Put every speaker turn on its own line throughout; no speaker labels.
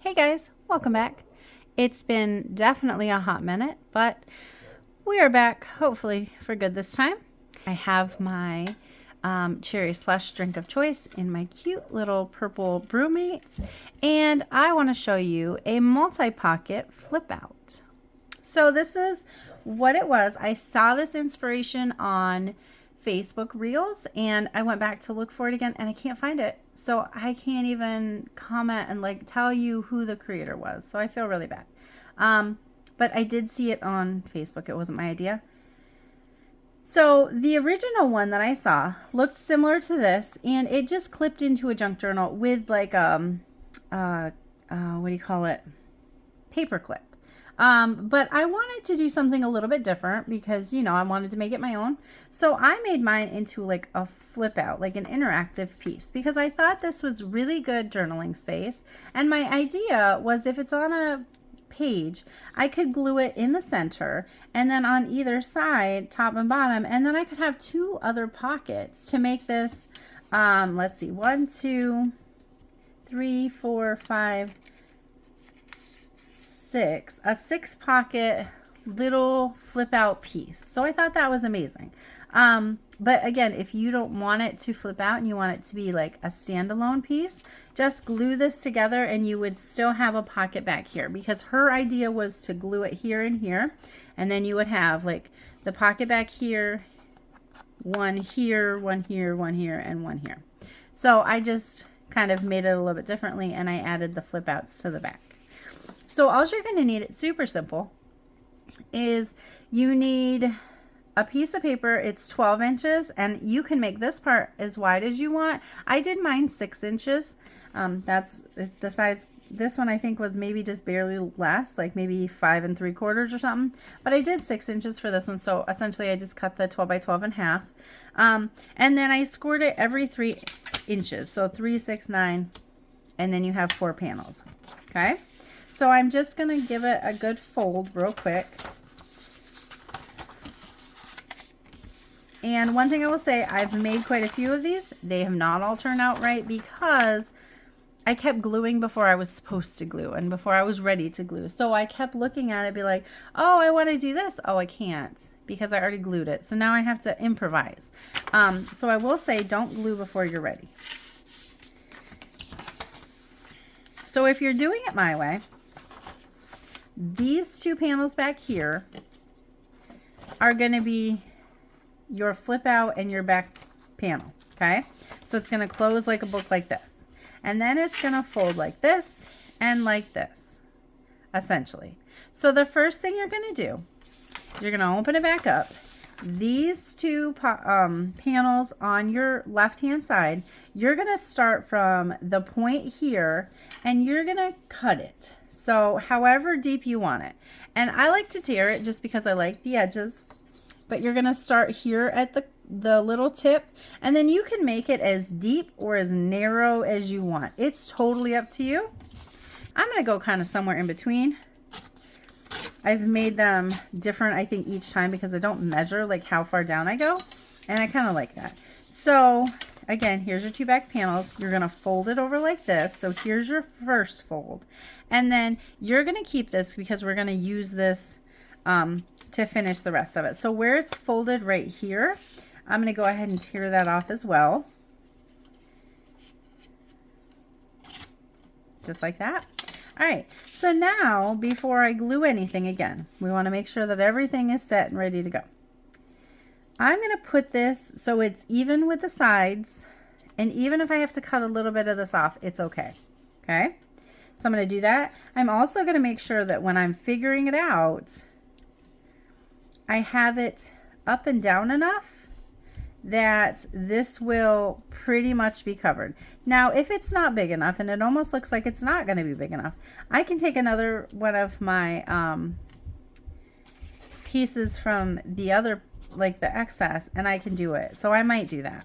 Hey guys, welcome back. It's been definitely a hot minute, but we are back, hopefully for good this time. I have my cherry slush drink of choice in my cute little purple Brewmates, and I want to show you a multi-pocket flip out. So this is what it was. I saw this inspiration on Facebook Reels and I went back to look for it again and I can't find it. So I can't even comment and like tell you who the creator was. So I feel really bad. But I did see it on Facebook. It wasn't my idea. So the original one that I saw looked similar to this, and it just clipped into a junk journal with like what do you call it? Paper clip. But I wanted to do something a little bit different because, you know, I wanted to make it my own. So I made mine into like a flip out, like an interactive piece, because I thought this was really good journaling space. And my idea was if it's on a page, I could glue it in the center and then on either side, top and bottom, and then I could have two other pockets to make this, let's see, 1, 2, 3, 4, 5, 6, a 6-pocket little flip out piece. So I thought that was amazing. But again, if you don't want it to flip out and you want it to be like a standalone piece, just glue this together and you would still have a pocket back here, because her idea was to glue it here and here, and then you would have like the pocket back here, one here, one here, one here, and one here. So I just kind of made it a little bit differently and I added the flip outs to the back. So all you're going to need, it's super simple, is you need a piece of paper. It's 12 inches and you can make this part as wide as you want. I did mine 6 inches. That's the size. This one I think was maybe just barely less, like maybe 5 3/4 or something. But I did 6 inches for this one. So essentially I just cut the 12 by 12 in half. And then I scored it every 3 inches. So 3, 6, 9, and then you have 4 panels. Okay. So I'm just going to give it a good fold real quick. And one thing I will say, I've made quite a few of these. They have not all turned out right because I kept gluing before I was supposed to glue and before I was ready to glue. So I kept looking at it, be like, oh, I want to do this. Oh, I can't because I already glued it. So now I have to improvise. So I will say, don't glue before you're ready. So if you're doing it my way, these 2 panels back here are going to be your flip out and your back panel. Okay. So it's going to close like a book like this. And then it's going to fold like this and like this, essentially. So the first thing you're going to do, you're going to open it back up. These 2 panels on your left-hand side, you're going to start from the point here and you're going to cut it. So however deep you want it. And I like to tear it just because I like the edges. But you're going to start here at the little tip. And then you can make it as deep or as narrow as you want. It's totally up to you. I'm going to go kind of somewhere in between. I've made them different, I think, each time because I don't measure like how far down I go. And I kind of like that. So again, here's your 2 back panels. You're going to fold it over like this. So here's your first fold. And then you're going to keep this because we're going to use this to finish the rest of it. So where it's folded right here, I'm going to go ahead and tear that off as well. Just like that. All right. So now, before I glue anything again, we want to make sure that everything is set and ready to go. I'm going to put this so it's even with the sides, and even if I have to cut a little bit of this off, it's okay. Okay? So I'm going to do that. I'm also going to make sure that when I'm figuring it out, I have it up and down enough that this will pretty much be covered. Now, if it's not big enough, and it almost looks like it's not going to be big enough, I can take another one of my pieces from the other, like the excess, and I can do it. So I might do that.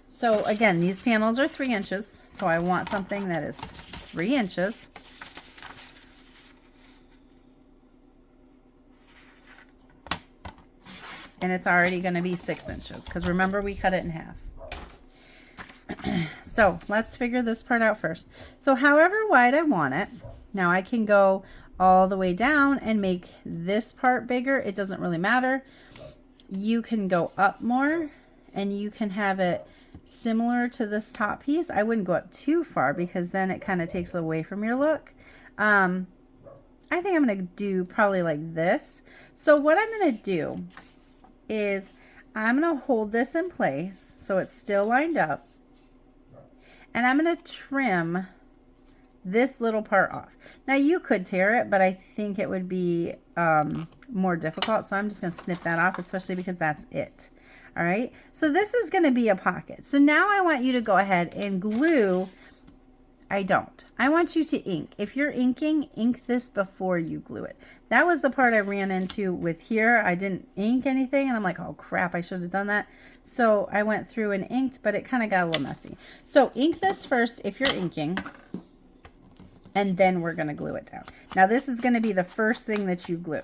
So again, these panels are 3 inches. So I want something that is 3 inches. And it's already going to be 6 inches because remember we cut it in half. so let's figure this part out first. So however wide I want it, now I can go all the way down and make this part bigger. It doesn't really matter. You can go up more and you can have it similar to this top piece. I wouldn't go up too far because then it kind of takes away from your look. I think I'm going to do probably like this. So what I'm going to do is I'm going to hold this in place so it's still lined up. And I'm going to trim this little part off. Now you could tear it, but I think it would be more difficult. So I'm just going to snip that off, especially because that's it. All right. So this is going to be a pocket. So now I want you to go ahead and glue. I don't. I want you to ink. If you're inking, ink this before you glue it. That was the part I ran into with here. I didn't ink anything and I'm like, oh crap, I should have done that. So I went through and inked, but it kind of got a little messy. So ink this first if you're inking, and then we're going to glue it down. Now this is going to be the first thing that you glue.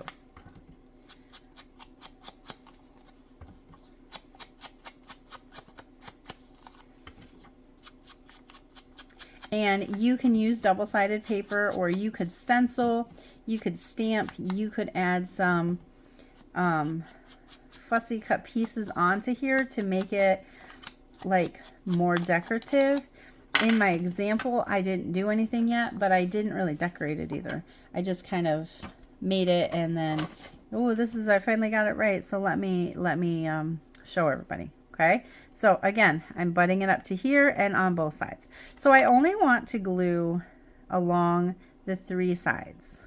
And you can use double-sided paper, or you could stencil, you could stamp, you could add some fussy cut pieces onto here to make it like more decorative. In my example, I didn't do anything yet, but I didn't really decorate it either. I just kind of made it and then, oh, this is, I finally got it right. So let me show everybody. Okay, so again, I'm butting it up to here and on both sides. So I only want to glue along the 3 sides.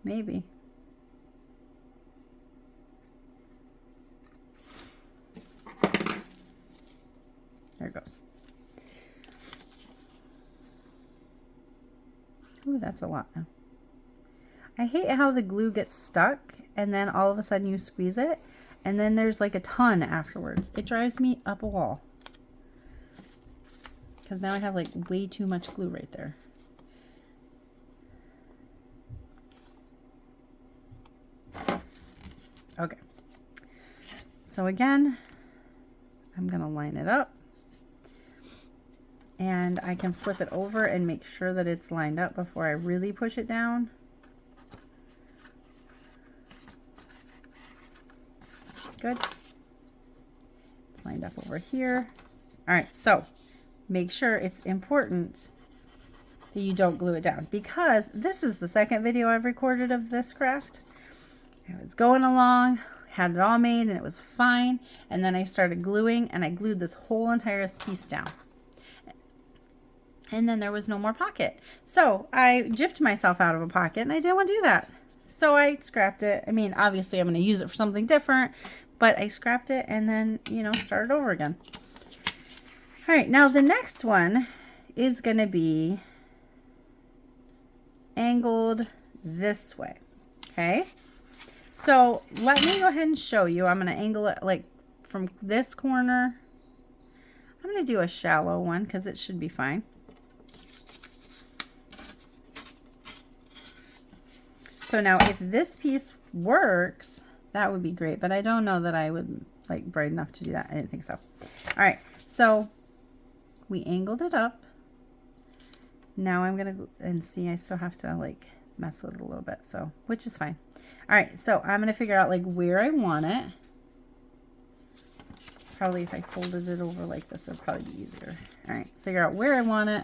Maybe. There it goes. Ooh, that's a lot now. I hate how the glue gets stuck and then all of a sudden you squeeze it and then there's like a ton afterwards. It drives me up a wall because now I have like way too much glue right there. Okay, so again, I'm gonna line it up and I can flip it over and make sure that it's lined up before I really push it down. Good. It's lined up over here. All right, so make sure, it's important that you don't glue it down because this is the second video I've recorded of this craft. I was going along, had it all made and it was fine. And then I started gluing and I glued this whole entire piece down. And then there was no more pocket. So I gypped myself out of a pocket and I didn't want to do that. So I scrapped it. I mean, obviously I'm going to use it for something different, but I scrapped it and then, you know, started over again. All right, now the next one is going to be angled this way. Okay. So let me go ahead and show you. I'm going to angle it like from this corner. I'm going to do a shallow one because it should be fine. So now if this piece works, that would be great, but I don't know that I would like bright enough to do that. I didn't think so. All right, so we angled it up. Now I'm gonna, and see, I still have to like mess with it a little bit, so, which is fine. All right, so I'm gonna figure out like where I want it. Probably if I folded it over like this, it'd probably be easier. All right, figure out where I want it.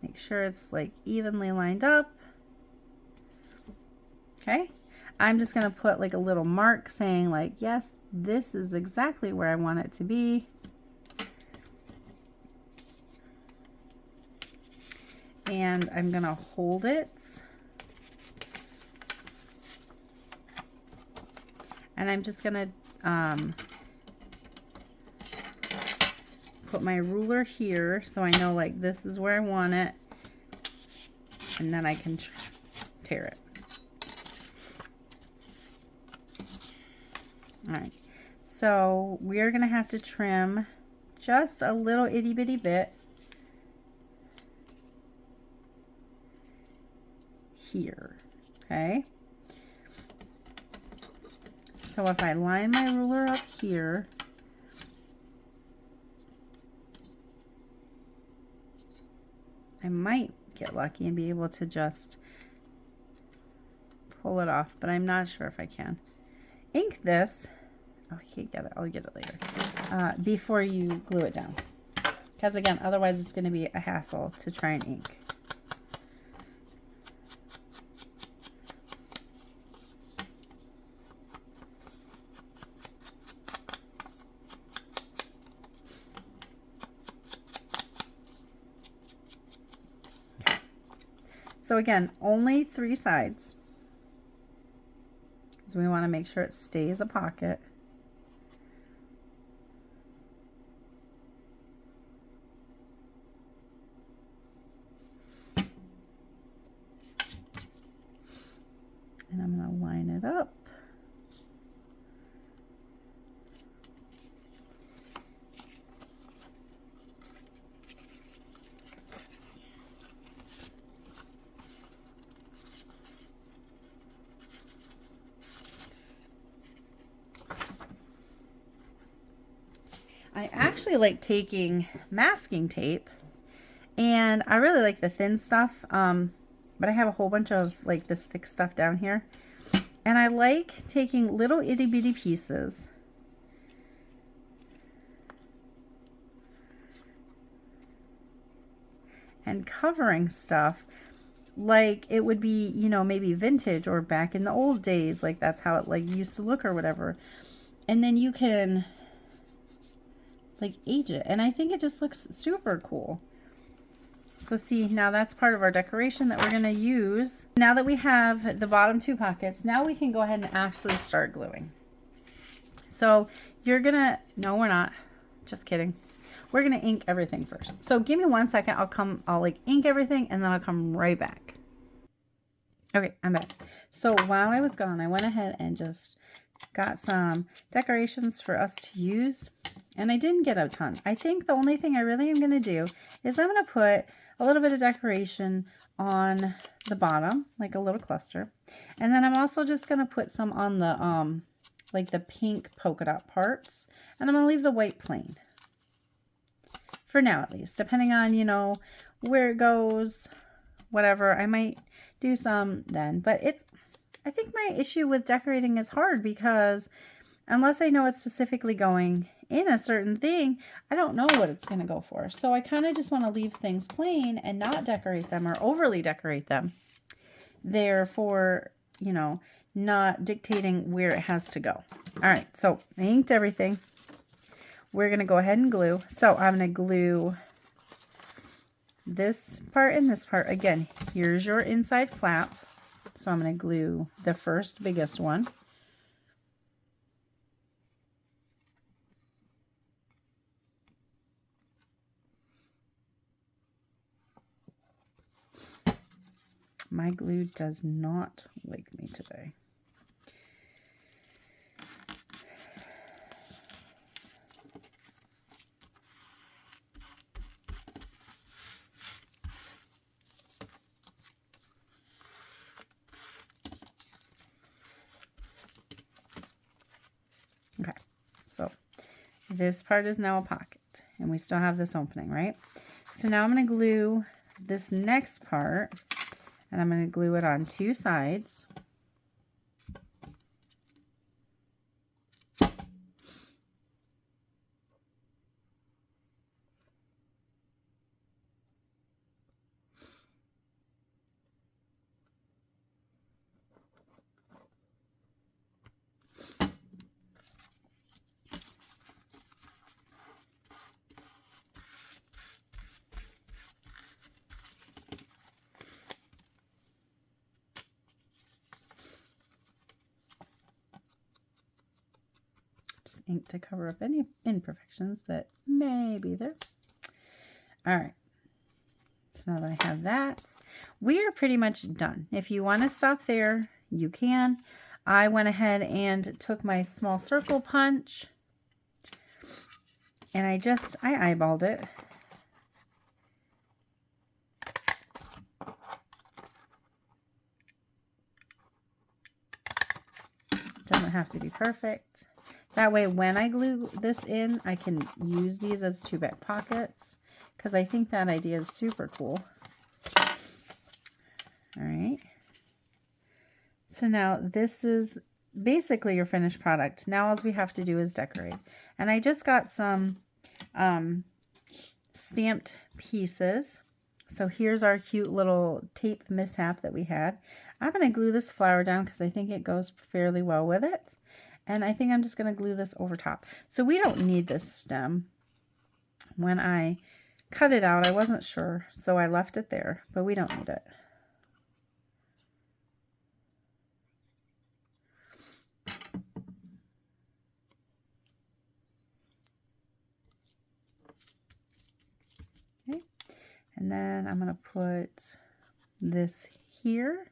Make sure it's like evenly lined up. Okay, I'm just gonna put like a little mark saying like, yes, this is exactly where I want it to be. And I'm gonna hold it. And I'm just gonna put my ruler here so I know like this is where I want it, and then I can tear it. All right, so we're gonna have to trim just a little itty bitty bit. here, okay? So if I line my ruler up here, I might get lucky and be able to just pull it off, but I'm not sure if I can. Ink this. Oh, I can't get it. I'll get it later. Before you glue it down. Because again, otherwise it's going to be a hassle to try and ink. Okay. So again, only 3 sides. Because we want to make sure it stays a pocket. And I'm going to line it up. I actually like taking masking tape, and I really like the thin stuff, but I have a whole bunch of like this thick stuff down here, and I like taking little itty bitty pieces and covering stuff like it would be, you know, maybe vintage or back in the old days, like that's how it like used to look or whatever, and then you can like age it, and I think it just looks super cool. So see, now that's part of our decoration that we're going to use. Now that we have the bottom 2 pockets, now we can go ahead and actually start gluing. So you're going to, no, we're not, just kidding. We're going to ink everything first. So give me 1 second. I'll like ink everything and then I'll come right back. Okay, I'm back. So while I was gone, I went ahead and just got some decorations for us to use. And I didn't get a ton. I think the only thing I really am going to do is I'm going to put a little bit of decoration on the bottom, like a little cluster. And then I'm also just going to put some on the, like the pink polka dot parts. And I'm going to leave the white plain. For now, at least. Depending on, you know, where it goes, whatever. I might do some then. But I think my issue with decorating is hard because unless I know it's specifically going in a certain thing, I don't know what it's going to go for. So I kind of just want to leave things plain and not decorate them or overly decorate them. Therefore, you know, not dictating where it has to go. All right, so I inked everything. We're going to go ahead and glue. So I'm going to glue this part and this part. Again, here's your inside flap. So I'm going to glue the first biggest one. My glue does not like me today. Okay, so this part is now a pocket, and we still have this opening, right? So now I'm going to glue this next part, and I'm going to glue it on 2 sides. Ink to cover up any imperfections that may be there. All right, so now that I have that, we are pretty much done. If you want to stop there, you can. I went ahead and took my small circle punch and I eyeballed it. have to be perfect. That way, when I glue this in, I can use these as 2 back pockets, because I think that idea is super cool. All right. So now this is basically your finished product. Now all we have to do is decorate. And I just got some stamped pieces. So here's our cute little tape mishap that we had. I'm going to glue this flower down because I think it goes fairly well with it. And I think I'm just going to glue this over top. So we don't need this stem. When I cut it out, I wasn't sure, so I left it there, but we don't need it. Okay, and then I'm going to put this here.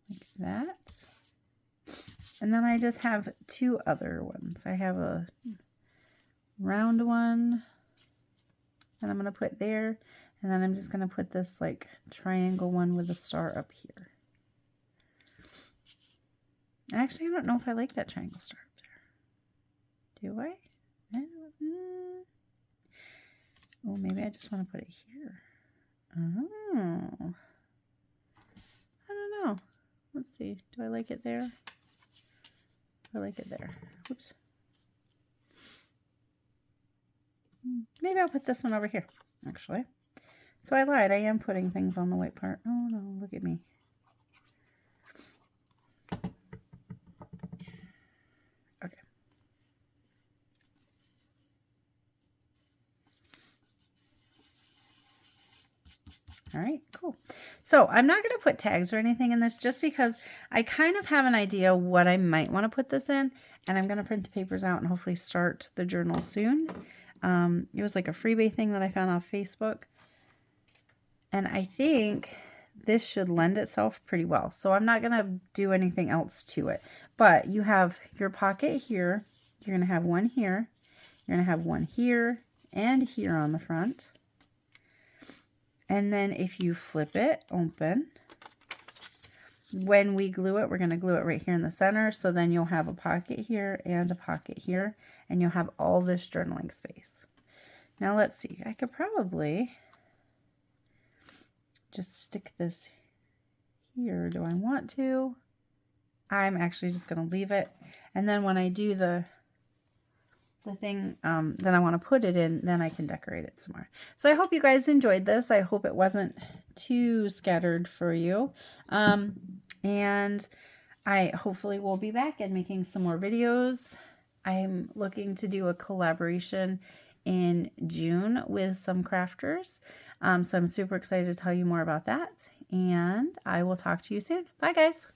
Like that. And then I just have 2 other ones. I have a round one and I'm going to put there, and then I'm just going to put this like triangle one with a star up here. Actually, I don't know if I like that triangle star up there. Do I? Oh, maybe I just want to put it here. Oh. I don't know. Let's see. Do I like it there? I like it there. Oops. Maybe I'll put this one over here, actually. So I lied. I am putting things on the white part. Oh, no. Look at me. Okay. All right, cool. So I'm not going to put tags or anything in this just because I kind of have an idea what I might want to put this in. And I'm going to print the papers out and hopefully start the journal soon. It was like a freebie thing that I found off Facebook. And I think this should lend itself pretty well. So I'm not going to do anything else to it. But you have your pocket here. You're going to have one here. You're going to have one here and here on the front. And then if you flip it open, when we glue it, we're going to glue it right here in the center. So then you'll have a pocket here and a pocket here, and you'll have all this journaling space. Now let's see. I could probably just stick this here. Do I want to? I'm actually just going to leave it. And then when I do the thing that I want to put it in, then I can decorate it some more. So I hope you guys enjoyed this. I hope it wasn't too scattered for you. And I hopefully will be back and making some more videos. I'm looking to do a collaboration in June with some crafters. So I'm super excited to tell you more about that. And I will talk to you soon. Bye, guys.